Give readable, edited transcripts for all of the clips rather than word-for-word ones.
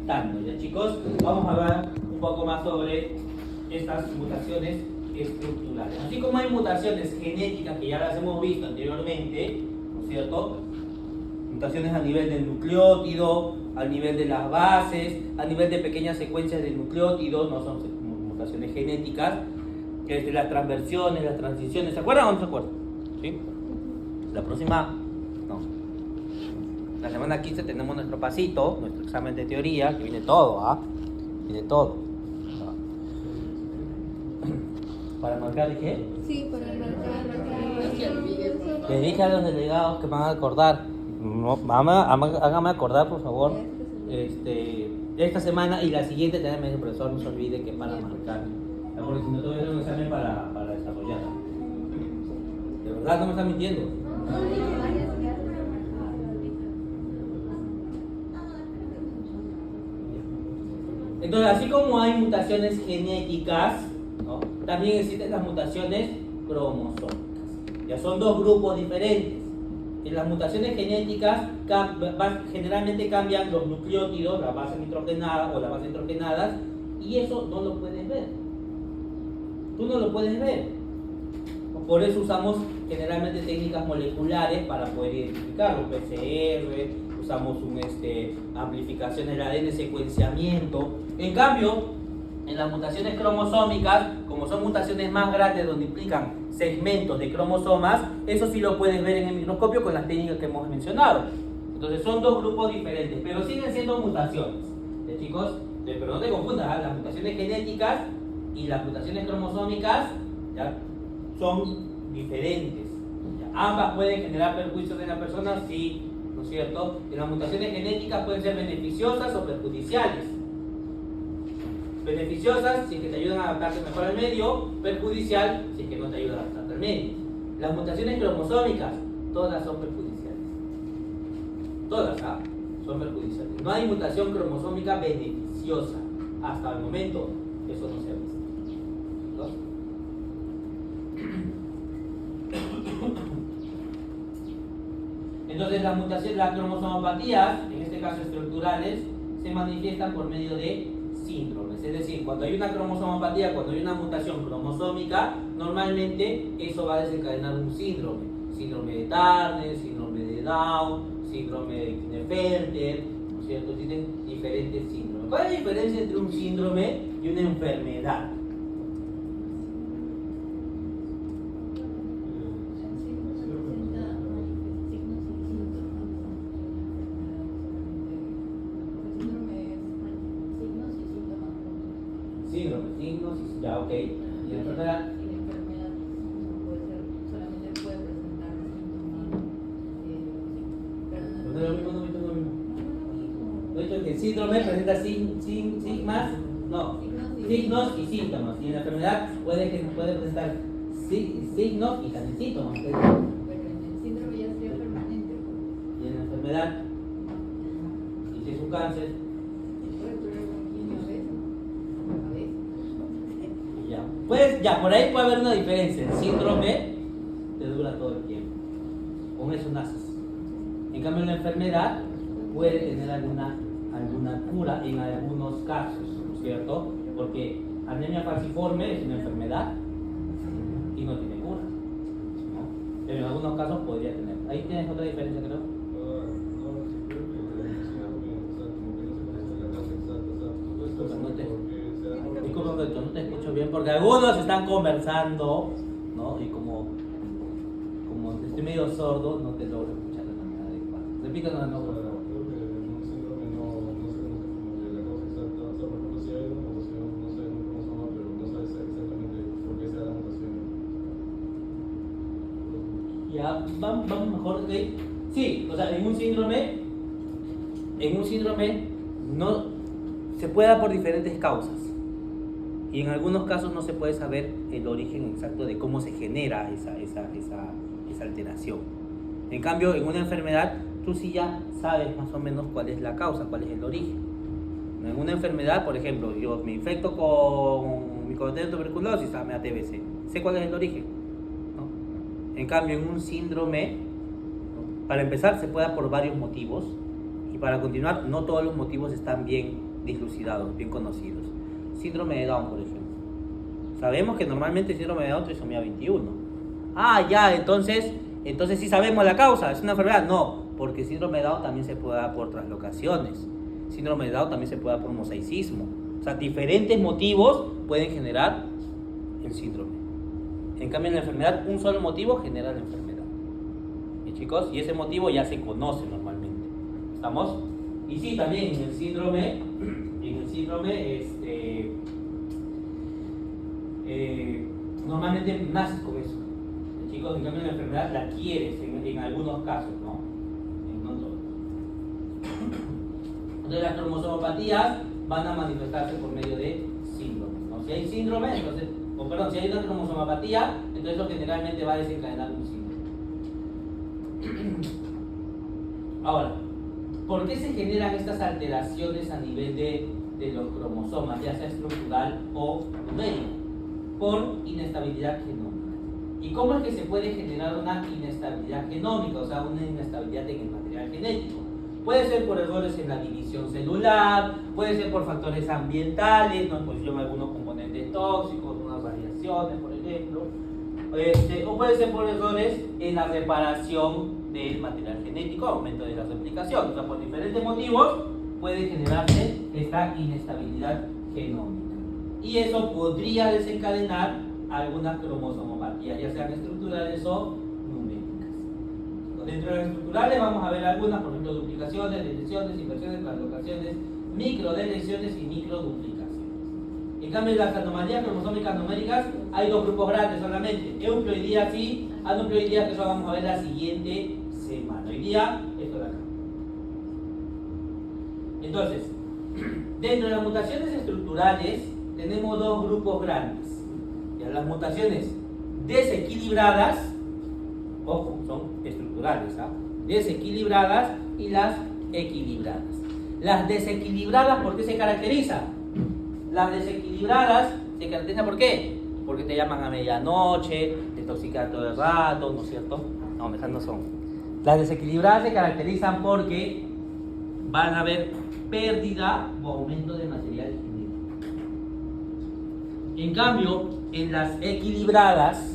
afectando. Ya chicos, vamos a hablar un poco más sobre estas mutaciones estructurales. Así como hay mutaciones genéticas que ya las hemos visto anteriormente, ¿no es cierto? Mutaciones a nivel del nucleótido, a nivel de las bases, a nivel de pequeñas secuencias de nucleótidos, no son mutaciones genéticas, las transversiones, las transiciones, ¿se acuerdan o no se acuerdan? ¿Sí? La próxima, no. La semana 15 tenemos nuestro pasito, nuestro examen de teoría, que viene todo, ¿ah? Viene todo. ¿Para marcar qué? Sí, para marcar. Les dije a los delegados que me van a acordar. No, háganme acordar, por favor. Esta semana y la siguiente también me dice el profesor, no se olvide que para marcar. Porque si no, te voy a hacer un examen para desarrollar. ¿De verdad no me están mintiendo? Entonces, así como hay mutaciones genéticas, ¿no? También existen las mutaciones cromosómicas. Ya son dos grupos diferentes. En las mutaciones genéticas generalmente cambian los nucleótidos, las bases nitrogenadas o las bases nitrogenadas, y eso no lo puedes ver. Tú no lo puedes ver. Por eso usamos generalmente técnicas moleculares para poder identificarlo. PCR, usamos amplificación del ADN, secuenciamiento. En cambio, en las mutaciones cromosómicas, como son mutaciones más grandes donde implican segmentos de cromosomas, eso sí lo puedes ver en el microscopio con las técnicas que hemos mencionado. Entonces son dos grupos diferentes, pero siguen siendo mutaciones. Chicos, pero no te confundas, las mutaciones genéticas y las mutaciones cromosómicas ¿ya? Son diferentes. ¿Ya? Ambas pueden generar perjuicios en la persona, sí, ¿no es cierto? Y las mutaciones genéticas pueden ser beneficiosas o perjudiciales. Beneficiosas si es que te ayudan a adaptarte mejor al medio, perjudicial si es que no te ayudan a adaptarte al medio. Las mutaciones cromosómicas, todas son perjudiciales. Todas, ¿ah? Son perjudiciales. No hay mutación cromosómica beneficiosa. Hasta el momento, eso no se ha visto. ¿No? Entonces las mutaciones, las cromosomopatías, en este caso estructurales, se manifiestan por medio de síndromes. Es decir, cuando hay una cromosomopatía, cuando hay una mutación cromosómica, normalmente eso va a desencadenar un síndrome. Síndrome de Turner, síndrome de Down, síndrome de Klinefelter, ¿no es cierto? Tienen diferentes síndromes. ¿Cuál es la diferencia entre un síndrome y una enfermedad? Síndrome, signos, ya, ok. ¿Y la enfermedad? La enfermedad no puede ser, solamente puede presentar síntomas. No es lo mismo, no es lo mismo. No he dicho que el síndrome presenta sigmas, no, signos y síntomas. Y en la enfermedad puede presentar signos y también síntomas. Pero en el síndrome ya sería permanente. Y en la enfermedad, y si es un cáncer, ya, por ahí puede haber una diferencia. El síndrome te dura todo el tiempo. Con eso naces. En cambio, la enfermedad puede tener alguna cura en algunos casos, ¿no es cierto? Porque anemia falciforme es una enfermedad y no tiene cura, ¿no? Pero en algunos casos podría tener. Ahí tienes otra diferencia, creo. Disculpa, no te escucho bien porque algunos están conversando, ¿no? Y como estoy medio sordo, no te logro escuchar de manera adecuada. Repítanos de nuevo, por favor. Creo que en un síndrome no se conoce como que la causa exacta. O sea, por ejemplo, si hay una mutación, no sé, en un cromosoma, pero no sabes exactamente por qué sea la mutación. Ya, vamos mejor, ¿ok? Sí, o sea, en un síndrome no se puede dar por diferentes causas. Y en algunos casos no se puede saber el origen exacto de cómo se genera esa alteración. En cambio, en una enfermedad, tú sí ya sabes más o menos cuál es la causa, cuál es el origen. En una enfermedad, por ejemplo, yo me infecto con Mycobacterium de tuberculosis, me da TBC. Sé cuál es el origen, ¿no? En cambio, en un síndrome, ¿no? Para empezar, se puede dar por varios motivos. Y para continuar, no todos los motivos están bien dislucidados, bien conocidos. Síndrome de Down, por ejemplo. Sabemos que normalmente el síndrome de Down es trisomía 21. Ah, ya, entonces sí sabemos la causa, es una enfermedad. No, porque el síndrome de Down también se puede dar por translocaciones. Síndrome de Down también se puede dar por mosaicismo. O sea, diferentes motivos pueden generar el síndrome. En cambio, en la enfermedad, un solo motivo genera la enfermedad. ¿Y chicos? Y ese motivo ya se conoce normalmente. ¿Estamos? Y sí, también en el síndrome, normalmente naces con eso. Chicos, en cambio en la enfermedad la adquieres en algunos casos, ¿no? No todos. Entonces las cromosomopatías van a manifestarse por medio de síndromes, ¿no? Si hay síndrome, entonces, si hay una cromosomopatía, entonces eso generalmente va a desencadenar un síndrome. Ahora, ¿por qué se generan estas alteraciones a nivel de los cromosomas, ya sea estructural o numérico? Por inestabilidad genómica. ¿Y cómo es que se puede generar una inestabilidad genómica, o sea, una inestabilidad en el material genético? Puede ser por errores en la división celular, puede ser por factores ambientales, no exposición a algunos componentes tóxicos, unas radiaciones, por ejemplo, o puede ser por errores en la reparación del material genético, aumento de la replicación. O sea, por diferentes motivos puede generarse esta inestabilidad genómica. Y eso podría desencadenar algunas cromosomopatías, ya sean estructurales o numéricas. Dentro de las estructurales vamos a ver algunas, por ejemplo, duplicaciones, deleciones, inversiones, translocaciones, microdeleciones y microduplicaciones. En cambio, en las anomalías cromosómicas numéricas hay dos grupos grandes solamente: euploidías y aneuploidías, que eso vamos a ver la siguiente semana. Hoy día, esto de acá. Entonces, dentro de las mutaciones estructurales tenemos dos grupos grandes. Ya, las mutaciones desequilibradas, ojo, son estructurales, ¿ah? Desequilibradas y las equilibradas. Las desequilibradas, ¿por qué se caracterizan? Las desequilibradas se caracterizan ¿por qué? Porque te llaman a medianoche, te intoxican todo el rato, ¿no es cierto? No, esas no son. Las desequilibradas se caracterizan porque van a haber pérdida o aumento de material genético. En cambio, en las equilibradas,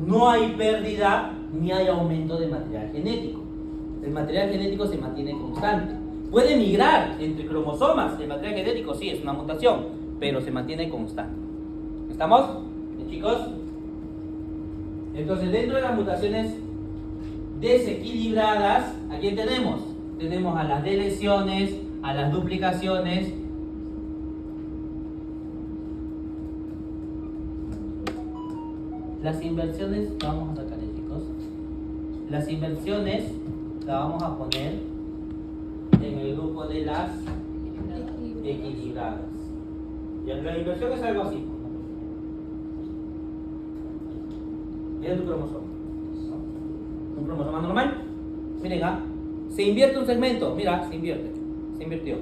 no hay pérdida ni hay aumento de material genético. El material genético se mantiene constante. Puede migrar entre cromosomas. El material genético sí es una mutación, pero se mantiene constante. ¿Estamos? ¿Bien, chicos? Entonces, dentro de las mutaciones desequilibradas, ¿a quién tenemos? Tenemos a las deleciones, a las duplicaciones, las inversiones. Vamos a sacarle, chicos. Las inversiones las vamos a poner en el grupo de las equilibradas. Y la inversión es algo así. Mira tu cromosoma. Un cromosoma normal. Miren, se invierte un segmento. Mira, se invirtió.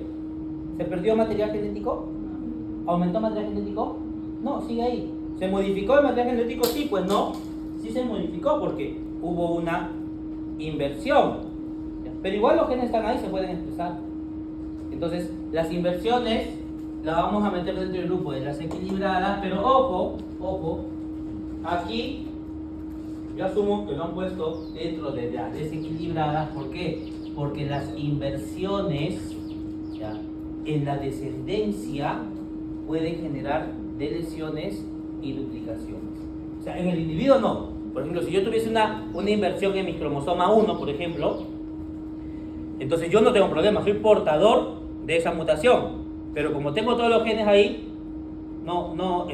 ¿Se perdió material genético? ¿Aumentó material genético? No, sigue ahí. ¿Se modificó el material genético? Sí, pues no. Sí se modificó porque hubo una inversión. Pero igual los genes están ahí, se pueden expresar. Entonces, las inversiones las vamos a meter dentro del grupo de las equilibradas, pero ojo, aquí yo asumo que lo han puesto dentro de las desequilibradas. ¿Por qué? Porque las inversiones, ¿ya?, en la descendencia pueden generar deleciones y duplicaciones. O sea, en el individuo no. Por ejemplo, si yo tuviese una inversión en mi cromosoma 1, por ejemplo, entonces yo no tengo problema, soy portador de esa mutación. Pero como tengo todos los genes ahí,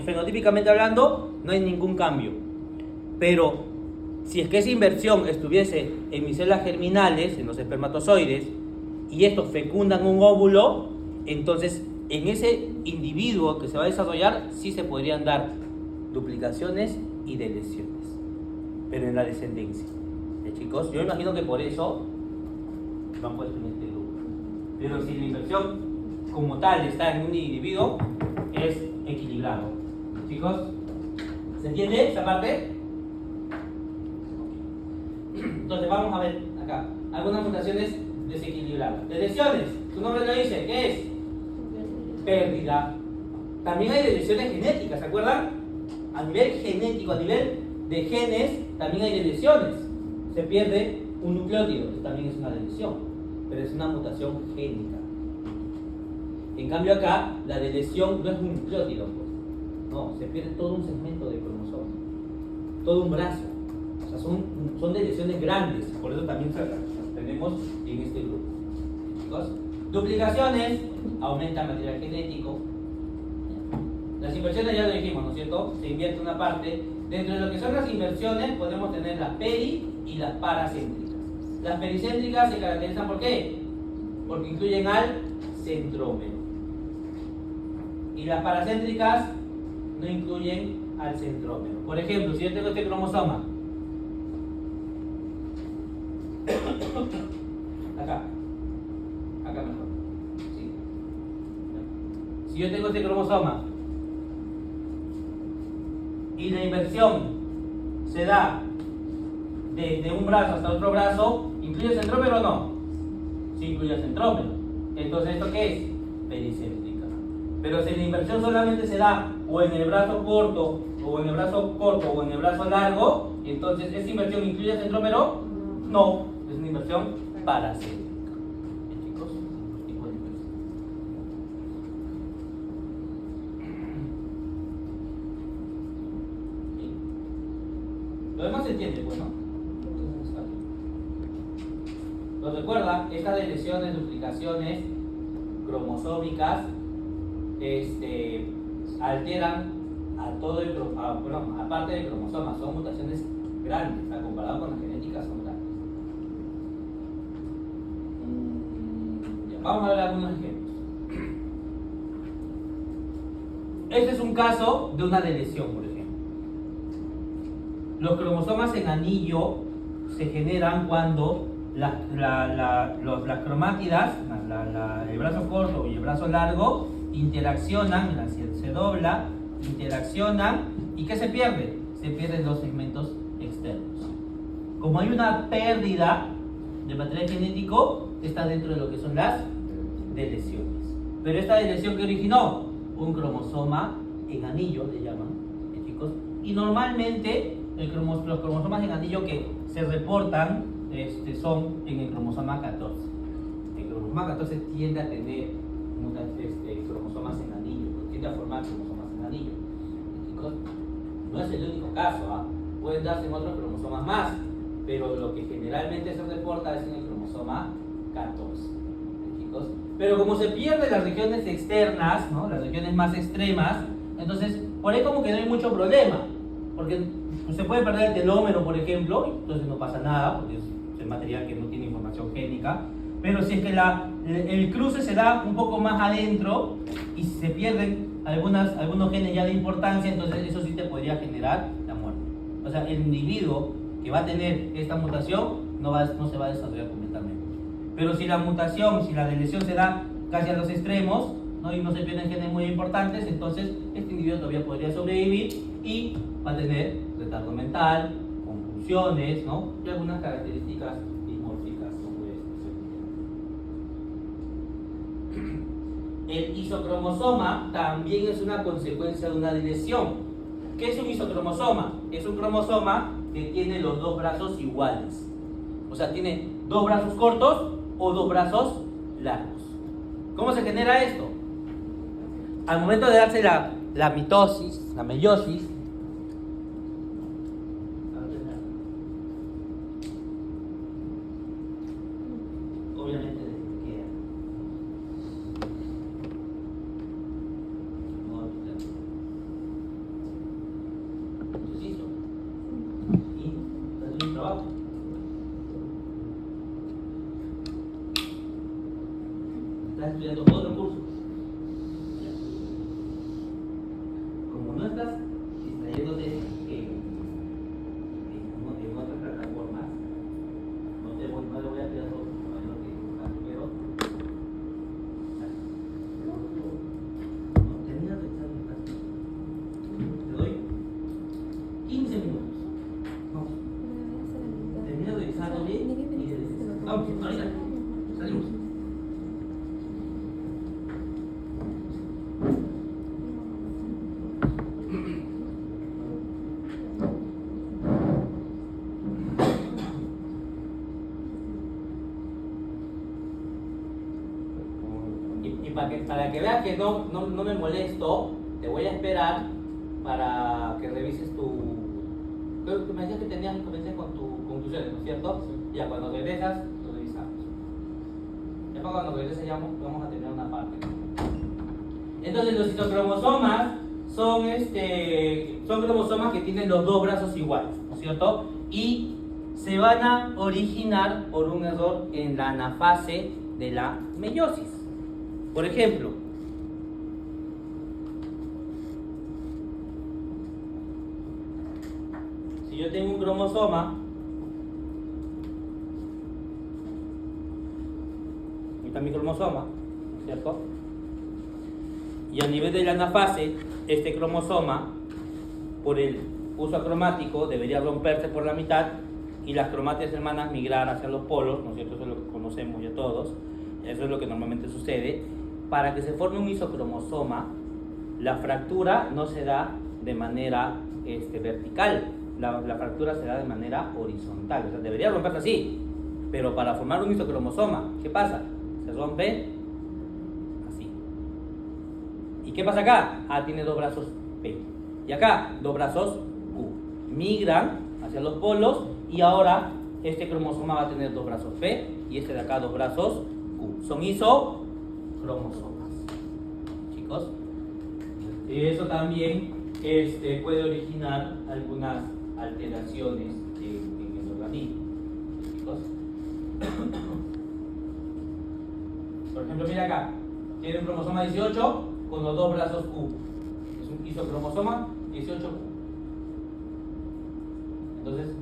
fenotípicamente hablando, no hay ningún cambio. Pero si es que esa inversión estuviese en mis células germinales, en los espermatozoides, y estos fecundan un óvulo, entonces en ese individuo que se va a desarrollar sí se podrían dar duplicaciones y deleciones, pero en la descendencia. Chicos, yo imagino que por eso lo han puesto en este grupo. Pero si la inversión como tal está en un individuo, es equilibrado. Chicos, ¿se entiende esa parte? Entonces vamos a ver acá, algunas mutaciones desequilibradas. De lesiones, su nombre lo dice, ¿qué es? Pérdida. También hay de lesiones genéticas, ¿se acuerdan? A nivel genético, a nivel de genes, también hay de lesiones. Se pierde un nucleótido, que también es una lesión, pero es una mutación génica. En cambio acá, la de lesión no es un nucleótido, pues. No, se pierde todo un segmento de cromosoma, todo un brazo. O sea, son de lesiones grandes, por eso también las tenemos en este grupo. Chicos, duplicaciones, aumenta el material genético. Las inversiones ya lo dijimos, ¿no es cierto? Se invierte una parte. Dentro de lo que son las inversiones podemos tener las peri y las paracéntricas. Las pericéntricas se caracterizan ¿por qué? Porque incluyen al centrómero. Y las paracéntricas no incluyen al centrómero. Por ejemplo, si yo tengo este cromosoma, acá mejor. Sí. Si yo tengo este cromosoma y la inversión se da desde un brazo hasta otro brazo, ¿incluye el centrómero o no? Sí, incluye el centrómero. Entonces, ¿esto qué es? Pericéntrica. Pero si la inversión solamente se da o en el brazo corto, o en el brazo largo, entonces, ¿esa inversión incluye el centrómero? No, es una inversión paracéntrica. Chicos, tipo de inversión. Lo demás se entiende, pues, ¿no? ¿Lo recuerda? Estas de lesiones, duplicaciones cromosómicas alteran a todo el aparte del cromosoma, son mutaciones grandes, comparado con la genética son grandes. Vamos a ver algunos ejemplos. Este es un caso de una delesión, por ejemplo. Los cromosomas en anillo se generan cuando las cromátidas, el brazo corto y el brazo largo, interaccionan, se dobla, interaccionan, ¿y qué se pierde? Se pierden los segmentos externos. Como hay una pérdida de material genético, está dentro de lo que son las deleciones. Pero esta delesión que originó un cromosoma en anillo, le llaman, chicos, y normalmente los cromosomas en anillo que se reportan son en el cromosoma 14. El cromosoma 14 tiende a tener cromosomas en anillo, tiende a formar cromosomas en anillo. Chicos, no es el único caso, pueden darse en otros cromosomas más, pero lo que generalmente se reporta es en el cromosoma 14. Chicos, pero como se pierden las regiones externas, ¿no? Las regiones más extremas, entonces por ahí como que no hay mucho problema, porque se puede perder el telómero, por ejemplo, entonces no pasa nada, porque es el material que no tiene información génica. Pero si es que el cruce se da un poco más adentro y se pierden algunos genes ya de importancia, entonces eso sí te podría generar la muerte. O sea, el individuo que va a tener esta mutación no se va a desarrollar completamente. Pero si la mutación, si la delesión se da casi a los extremos, ¿no? Y no se pierden genes muy importantes, entonces este individuo todavía podría sobrevivir y va a tener retardo mental, confusiones, ¿no? Y algunas características dismórficas como El isocromosoma también es una consecuencia de una lesión. ¿Qué es un isocromosoma? Es un cromosoma que tiene los dos brazos iguales. O sea, tiene dos brazos cortos o dos brazos largos. ¿Cómo se genera esto? Al momento de darse la mitosis, la meiosis, obviamente queda. Entonces hizo. Y hace un trabajo. Estás estudiando otro curso. Como no estás distrayéndote en otras plataformas, no le voy a pedir todo. Termina de echar un caso. Te doy 15 minutos. Vamos. Termina de echar para que veas que no me molesto, te voy a esperar para que revises tu... Creo que me decías que tenías que comenzar con tus conclusiones, ¿no es cierto? Sí. Ya cuando regresas, lo revisamos. Ya para cuando regreses ya vamos a tener una parte. Entonces los isocromosomas son cromosomas que tienen los dos brazos iguales, ¿no es cierto? Y se van a originar por un error en la anafase de la meiosis. Por ejemplo, si yo tengo un cromosoma, ahí está mi cromosoma, ¿no es cierto? Y a nivel de la anafase, este cromosoma, por el uso acromático, debería romperse por la mitad y las cromátidas hermanas migrar hacia los polos, ¿no es cierto? Eso es lo que conocemos ya todos, eso es lo que normalmente sucede. Para que se forme un isocromosoma, la fractura no se da de manera vertical, la fractura se da de manera horizontal, o sea, debería romperse así, pero para formar un isocromosoma, ¿qué pasa? Se rompe así. ¿Y qué pasa acá? Ah, tiene dos brazos P. Y acá, dos brazos Q. Migran hacia los polos y ahora este cromosoma va a tener dos brazos P y este de acá dos brazos Q. Son isocromosomas. Chicos. Y eso también puede originar algunas alteraciones en el organismo. Chicos. Por ejemplo, mira acá. Tiene un cromosoma 18 con los dos brazos Q. Es un isocromosoma 18Q. Entonces,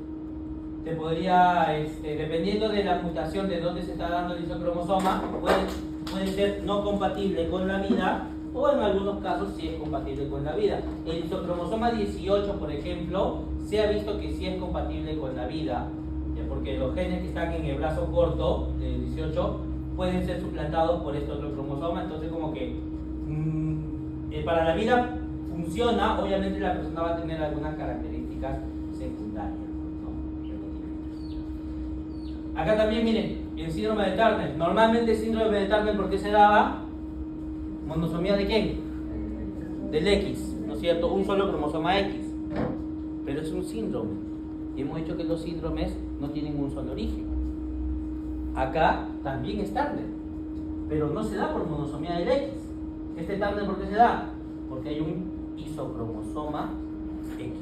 se podría, dependiendo de la mutación de dónde se está dando el isocromosoma, puede ser no compatible con la vida o en algunos casos sí es compatible con la vida. El isocromosoma 18, por ejemplo, se ha visto que sí es compatible con la vida, ¿ya? Porque los genes que están en el brazo corto del 18 pueden ser suplantados por este otro cromosoma, entonces como que para la vida funciona, obviamente la persona va a tener algunas características secundarias, ¿no? Acá también miren, el síndrome de Turner. Normalmente el síndrome de Turner, ¿por qué se daba? ¿Monosomía de quién? Del X, ¿no es cierto? Un solo cromosoma X. Pero es un síndrome. Y hemos dicho que los síndromes no tienen un solo origen. Acá también es Turner, pero no se da por monosomía del X. Este Turner, ¿por qué se da? Porque hay un isocromosoma X,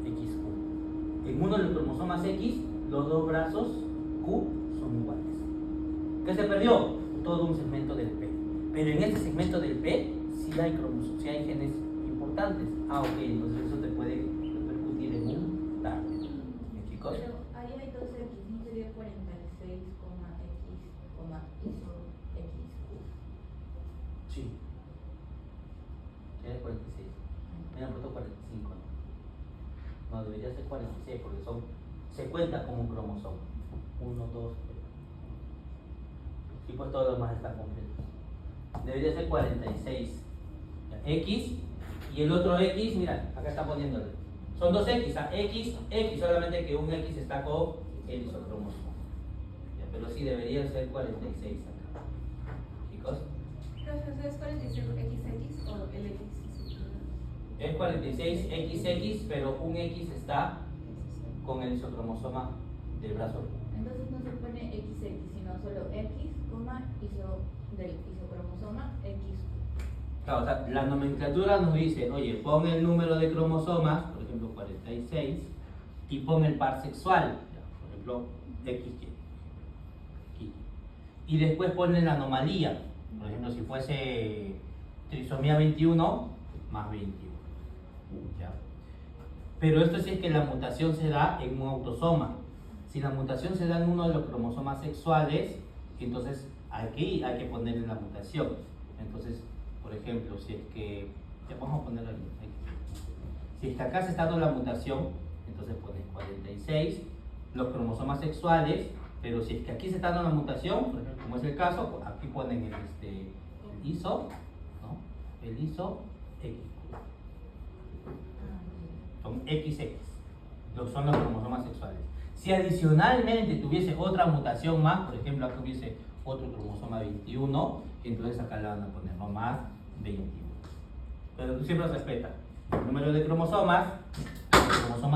XQ. En uno de los cromosomas X, los dos brazos Q son iguales. ¿Qué se perdió? Todo un segmento del P. Pero en este segmento del P sí hay cromosomas, sí hay genes importantes. Ah, ok, entonces eso te puede repercutir en un Turner. ¿Me chicos? Pero ahí hay dos X, ¿no sería 46, X, iso, XQ? Sí. Era 46. Me han puesto 45, ¿no? No, debería ser 46 porque se cuenta como un cromosoma. 1, 2, 3. Y pues todos los demás están completos. Debería ser 46. X y el otro X, mira, acá está poniéndole. Son dos X, X, solamente que un X está con el isocromosoma. Ya, pero sí debería ser 46 acá. Chicos. Profesor, ¿es 46XX o el X? Es 46XX, pero un X está con el isocromosoma del brazo. Entonces no se pone XX, sino solo X, del isocromosoma XQ. Claro, o sea, la nomenclatura nos dice, oye, pon el número de cromosomas, por ejemplo 46, y pon el par sexual, por ejemplo XY. Y después ponen la anomalía, por ejemplo, si fuese trisomía 21 más 21. ¿Ya? Pero esto sí es que la mutación se da en un autosoma. Si la mutación se da en uno de los cromosomas sexuales, entonces aquí hay que ponerle la mutación. Entonces, por ejemplo, si es que, ya vamos a ponerlo aquí. Si es que acá se está dando la mutación, entonces pones 46, los cromosomas sexuales, pero si es que aquí se está dando la mutación, por ejemplo, como es el caso, aquí ponen el ISO, ¿no? El ISO X. Son XX, son los cromosomas sexuales. Si adicionalmente tuviese otra mutación más, por ejemplo, aquí hubiese otro cromosoma 21, y entonces acá le van a poner no más 21. Pero siempre respeta el número de cromosomas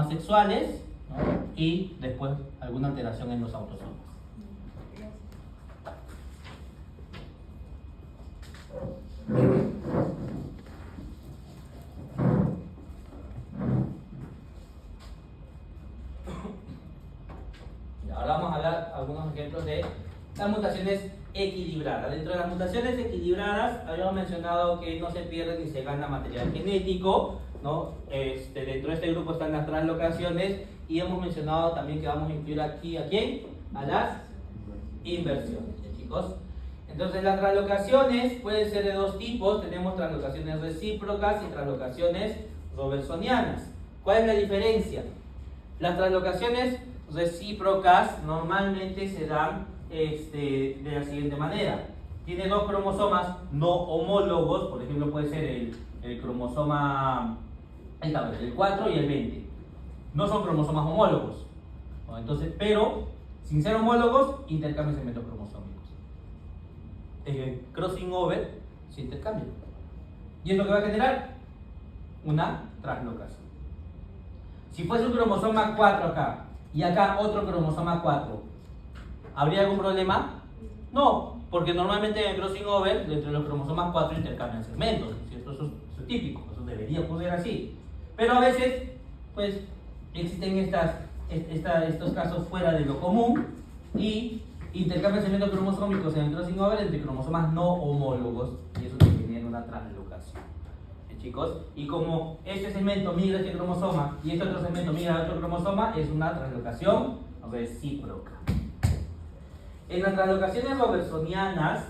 sexuales, ¿no? Y después alguna alteración en los autosomas. Y ahora vamos a hablar algunos ejemplos de las mutaciones equilibradas. Dentro de las mutaciones equilibradas habíamos mencionado que no se pierde ni se gana material genético, ¿no? Dentro de este grupo están las translocaciones y hemos mencionado también que vamos a incluir aquí ¿a quién? A las inversiones, chicos. Entonces las translocaciones pueden ser de dos tipos. Tenemos translocaciones recíprocas y translocaciones robertsonianas. ¿Cuál es la diferencia? Las translocaciones recíprocas normalmente se dan de la siguiente manera. Tiene dos cromosomas no homólogos, por ejemplo puede ser el cromosoma el 4 y el 20. No son cromosomas homólogos, ¿no? Entonces, pero sin ser homólogos intercambian segmentos cromosómicos. El crossing over se intercambia. ¿Y es lo que va a generar? Una translocación. Si fuese un cromosoma 4 acá y acá otro cromosoma 4, ¿habría algún problema? No, porque normalmente en el crossing over, entre los cromosomas 4 intercambian segmentos, ¿cierto? Eso es típico, eso debería ocurrir así. Pero a veces, pues, existen estos casos fuera de lo común y intercambian segmentos cromosómicos en el crossing over entre cromosomas no homólogos y eso te genera una translocación. Chicos, y como este segmento migra a este cromosoma y este otro segmento migra a otro cromosoma, es una translocación recíproca. En las translocaciones robertsonianas,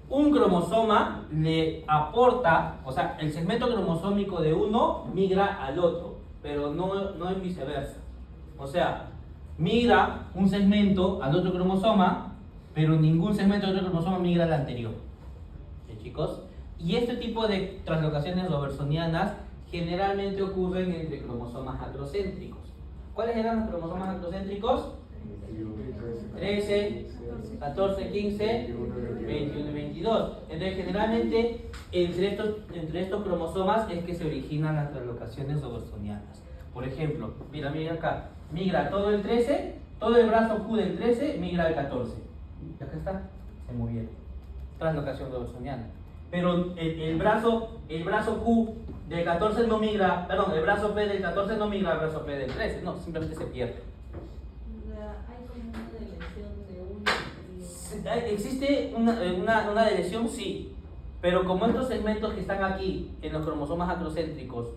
un cromosoma le aporta, o sea, el segmento cromosómico de uno migra al otro, pero no en viceversa. O sea, migra un segmento al otro cromosoma, pero ningún segmento del otro cromosoma migra al anterior. Chicos, y este tipo de translocaciones robertsonianas generalmente ocurren entre cromosomas acrocéntricos. ¿Cuáles eran los cromosomas acrocéntricos? 13, 14, 15, 21 y 22. Entonces generalmente entre estos cromosomas es que se originan las translocaciones robertsonianas. Por ejemplo, mira acá, migra todo el 13, todo el brazo Q del 13 migra al 14. Y acá está, se movieron. Translocación robertsoniana. Pero el brazo Q del 14 no migra, perdón, el brazo P del 14 no migra al brazo P del 13, no, simplemente se pierde. Hay como una deleción de uno. ¿Existe una deleción? Sí, pero como estos segmentos que están aquí en los cromosomas acrocéntricos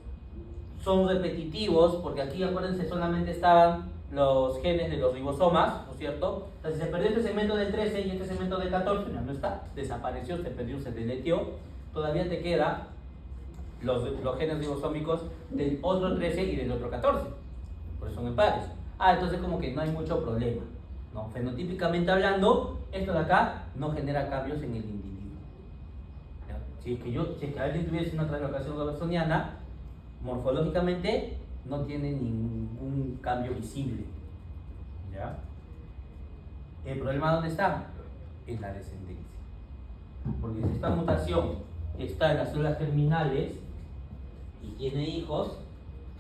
son repetitivos, porque aquí acuérdense solamente estaban los genes de los ribosomas, ¿no es cierto? Entonces se perdió este segmento del 13 y este segmento del 14, no está, desapareció, se perdió, se deletió, todavía te queda los genes ribosómicos del otro 13 y del otro 14, por eso son en pares. Entonces como que no hay mucho problema, ¿no? Fenotípicamente hablando, esto de acá no genera cambios en el individuo. ¿Ya? Si es que alguien tuviese una translocación robertsoniana, morfológicamente no tiene ningún cambio visible. ¿Ya? ¿El problema dónde está? En la descendencia. Porque si esta mutación está en las células germinales y tiene hijos,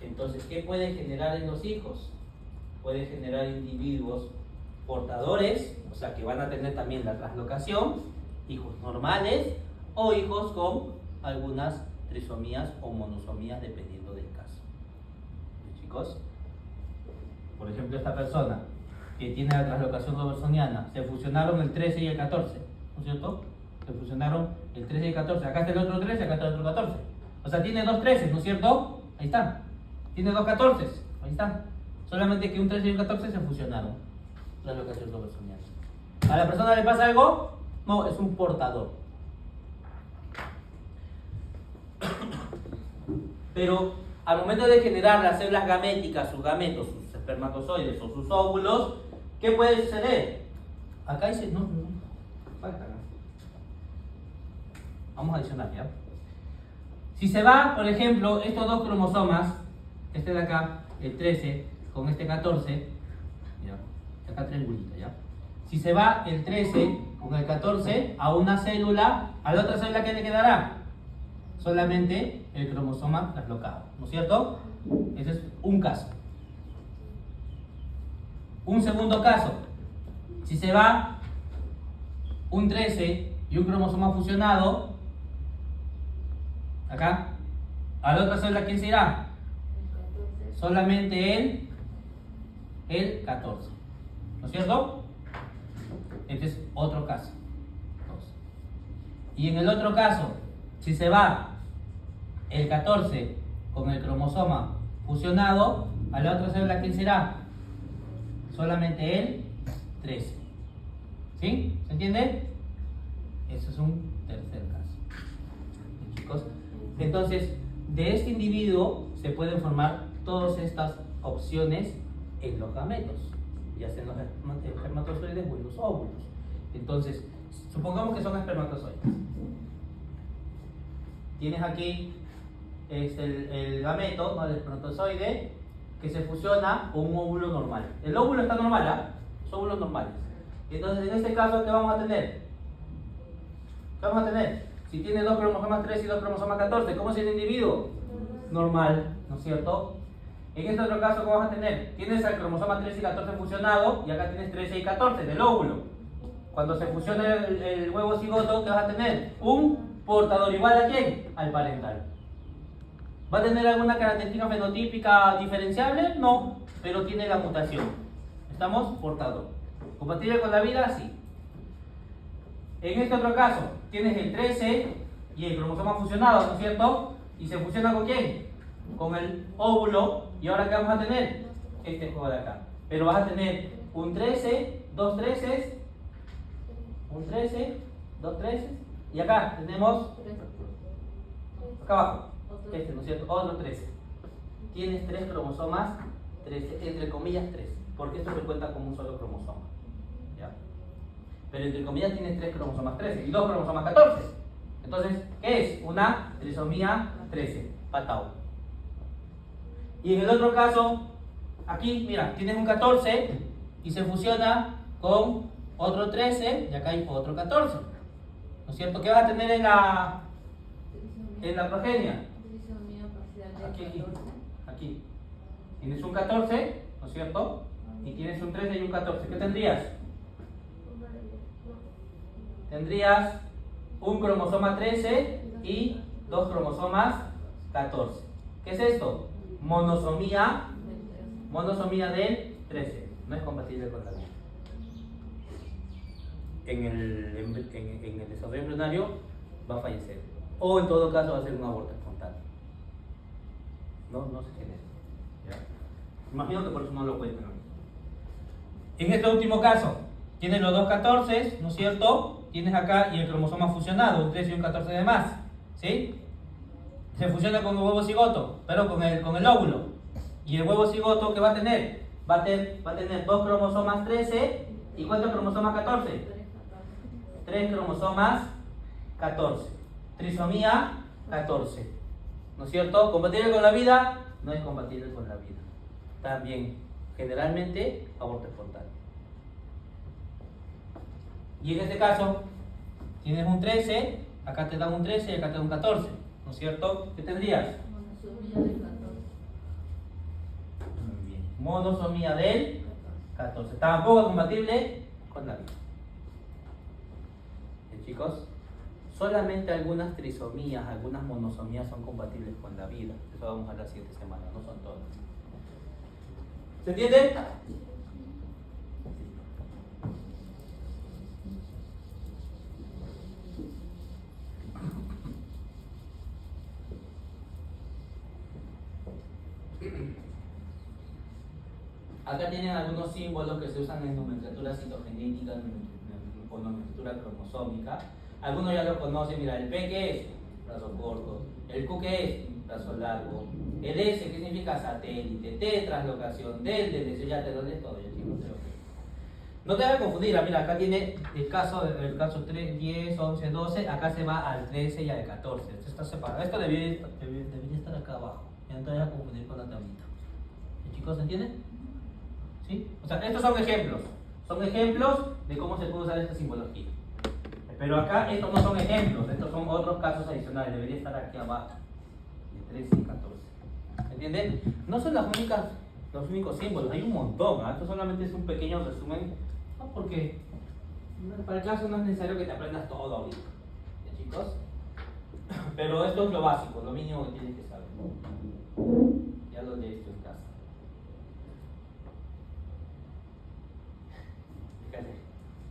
entonces ¿qué puede generar en los hijos? Puede generar individuos portadores, o sea que van a tener también la translocación, hijos normales o hijos con algunas trisomías o monosomías dependiendo del caso. Chicos, por ejemplo, esta persona que tiene la translocación robertsoniana, se fusionaron el 13 y el 14, ¿no es cierto? Se fusionaron el 13 y el 14, acá está el otro 13, acá está el otro 14. O sea, tiene dos 13, ¿no es cierto? Ahí están. Tiene dos 14, ahí están. Solamente que un 13 y un 14 se fusionaron. Translocación robertsoniana. ¿A la persona le pasa algo? No, es un portador. Pero al momento de generar las células gaméticas, sus gametos, sus espermatozoides o sus óvulos, ¿qué puede suceder? Acá dice, no, falta acá. Vamos a adicionar, ¿ya? Si se va, por ejemplo, estos dos cromosomas, este de acá, el 13, con este 14, ¿ya? acá triangulito, ¿ya? Si se va el 13 con el 14 a una célula, a la otra célula, ¿qué le quedará? Solamente el cromosoma traslocado, ¿no es cierto? Ese es un caso. Un segundo caso, si se va un 13 y un cromosoma fusionado, acá, a la otra célula, ¿quién se irá? Solamente el 14, ¿no es cierto? Este es otro caso. Y en el otro caso, si se va el 14 con el cromosoma fusionado, a la otra célula, ¿quién será? Solamente el 13. ¿Sí? ¿Se entiende? Eso es un tercer caso. ¿Sí, chicos? Entonces, de este individuo se pueden formar todas estas opciones en los gametos, ya sea en los espermatozoides o en los óvulos. Entonces, supongamos que son espermatozoides. Tienes aquí el gameto, ¿no? El espermatozoide, que se fusiona con un óvulo normal. El óvulo está normal, ¿ah? Son óvulos normales. Entonces, en este caso, ¿qué vamos a tener? ¿Qué vamos a tener? Si tiene 2 cromosomas 13 y 2 cromosomas 14, ¿cómo es el individuo? Normal, ¿no es cierto? En este otro caso, ¿qué vas a tener? Tienes el cromosoma 13 y 14 fusionado y acá tienes 13 y 14 del óvulo. Cuando se fusiona el huevo cigoto, ¿qué vas a tener? Un portador igual a ¿quién? Al parental. ¿Va a tener alguna característica fenotípica diferenciable? No, pero tiene la mutación. ¿Estamos? Portador. ¿Compatible con la vida? Sí. En este otro caso, tienes el 13 y el cromosoma fusionado, ¿no es cierto? ¿Y se fusiona con quién? Con el óvulo. ¿Y ahora qué vamos a tener? Este juego de acá. Pero vas a tener un 13, 2 13, un 13, 2 13, y acá tenemos, acá abajo, ¿no es cierto? Otro 13. Tienes 3 cromosomas, 13, entre comillas 3, porque esto se cuenta como un solo cromosoma. ¿Ya? Pero entre comillas tienes 3 cromosomas 13 y 2 cromosomas 14. Entonces, ¿qué es? Una trisomía 13, patao. Y en el otro caso, aquí, mira, tienes un 14 y se fusiona con otro 13 y acá hay otro 14. ¿No es cierto? ¿Qué vas a tener en la progenia? Aquí. Tienes un 14, ¿no es cierto? Y tienes un 13 y un 14. ¿Qué tendrías? Tendrías un cromosoma 13 y 2 cromosomas 14. ¿Qué es esto? Monosomía del 13. No es compatible con la vida. En el desarrollo embrionario va a fallecer. O en todo caso va a ser un aborto espontáneo. No se genera. ¿Ya? Imagino que por eso no lo cuentan. En este último caso, tienes los 2 14, ¿no es cierto? Tienes acá y el cromosoma fusionado, un 13 y un 14 de más. ¿Sí? Se fusiona con el huevo cigoto, pero con el óvulo. Y el huevo cigoto, ¿qué va a tener? Va a tener 2 cromosomas 13 y ¿cuántos cromosomas 14? 3 cromosomas 14. Trisomía 14. ¿No es cierto? ¿Compatible con la vida? No es compatible con la vida. También, generalmente, aborto espontáneo. Y en este caso, tienes un 13, acá te dan un 13 y acá te dan un 14. ¿No es cierto? ¿Qué tendrías? Monosomía del 14. Muy bien. Monosomía del 14. Tampoco compatible con la vida. Bien, chicos. Solamente algunas trisomías, algunas monosomías son compatibles con la vida. Eso vamos a ver la siguiente semana, no son todas. ¿Se entiende? Acá tienen algunos símbolos que se usan en nomenclatura citogenética o nomenclatura cromosómica. Algunos ya lo conocen. Mira, el P ¿qué es? Brazo corto. El Q ¿qué es? Brazo largo. El S ¿qué significa? Satélite. T, translocación. D, deseo. Ya te lo lees todo, chicos. No te vas a confundir. Mira, acá tiene el caso 3, 10, 11, 12. Acá se va al 13 y al 14. Esto está separado. Esto debería estar acá abajo. Ya no te vas a confundir con la tablita. ¿Chicos, se entiende? ¿Sí? O sea, estos son ejemplos. Son ejemplos de cómo se puede usar esta simbología. Pero acá estos no son ejemplos, estos son otros casos adicionales. Debería estar aquí abajo, de 13 y 14. ¿Entienden? No son los únicos símbolos, hay un montón. ¿Ah? Esto solamente es un pequeño resumen, ¿no? Porque para el caso no es necesario que te aprendas todo ahorita. ¿Ya, chicos? Pero esto es lo básico, lo mínimo que tienes que saber. Ya lo lees tú en casa. Fíjate.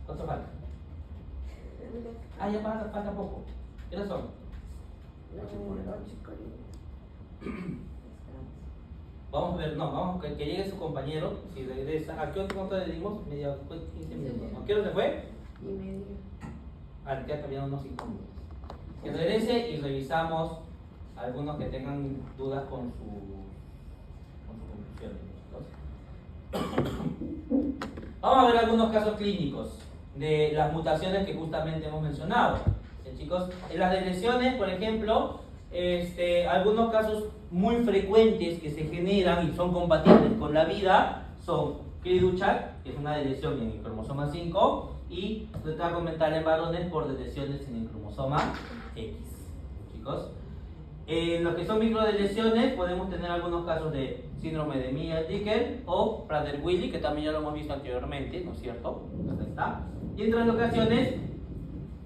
¿Cuánto falta? Ah, ya falta poco. ¿Qué hora son? Vamos a ver, no, vamos que llegue su compañero. Si regresa, ¿a qué otro cuánto le dimos? Media, 15 minutos. ¿A qué hora se fue? Y medio. Ah, ya cambiaron unos 5 minutos. Que regrese y revisamos algunos que tengan dudas con su conclusión. Vamos a ver algunos casos clínicos de las mutaciones que justamente hemos mencionado. Chicos, en las lesiones, por ejemplo, algunos casos muy frecuentes que se generan y son compatibles con la vida son Cri-du-Chat, que es una lesión en el cromosoma 5, y retardo mental en varones por lesiones en el cromosoma X. Chicos, en lo que son microlesiones podemos tener algunos casos de síndrome de Miller-Dickel o Prader-Willi, que también ya lo hemos visto anteriormente, ¿no es cierto? Acá está. Y entre las ocasiones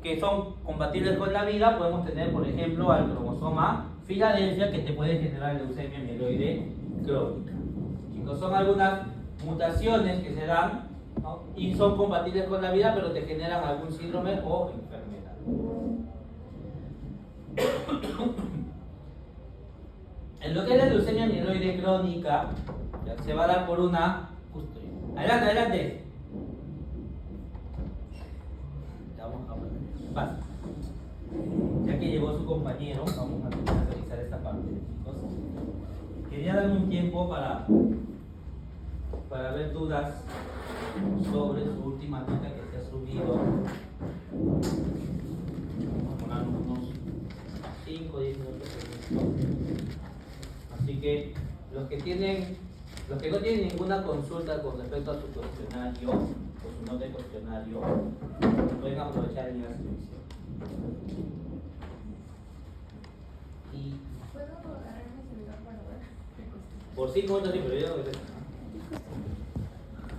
que son compatibles con la vida podemos tener, por ejemplo, al cromosoma Filadelfia, que te puede generar leucemia mieloide crónica. Chicos, son algunas mutaciones que se dan, ¿no? Y son compatibles con la vida, pero te generan algún síndrome o enfermedad. En lo que es la leucemia mieloide crónica, ya se va a dar por una... Justo ahí. Adelante, adelante. Vamos a ver. Pasa. Ya que llegó su compañero, vamos a empezar a revisar esta parte, chicos. Quería dar un tiempo para ver dudas sobre su última nota que se ha subido. Vamos a poner unos 5 o 10 minutos. Así que los que no tienen ninguna consulta con respecto a su cuestionario o su nota de cuestionario, pueden aprovechar en la selección. Y ¿Puedo agarrar mi celular para ver? por 5 minutos sí, pero yo no voy a hacer nada.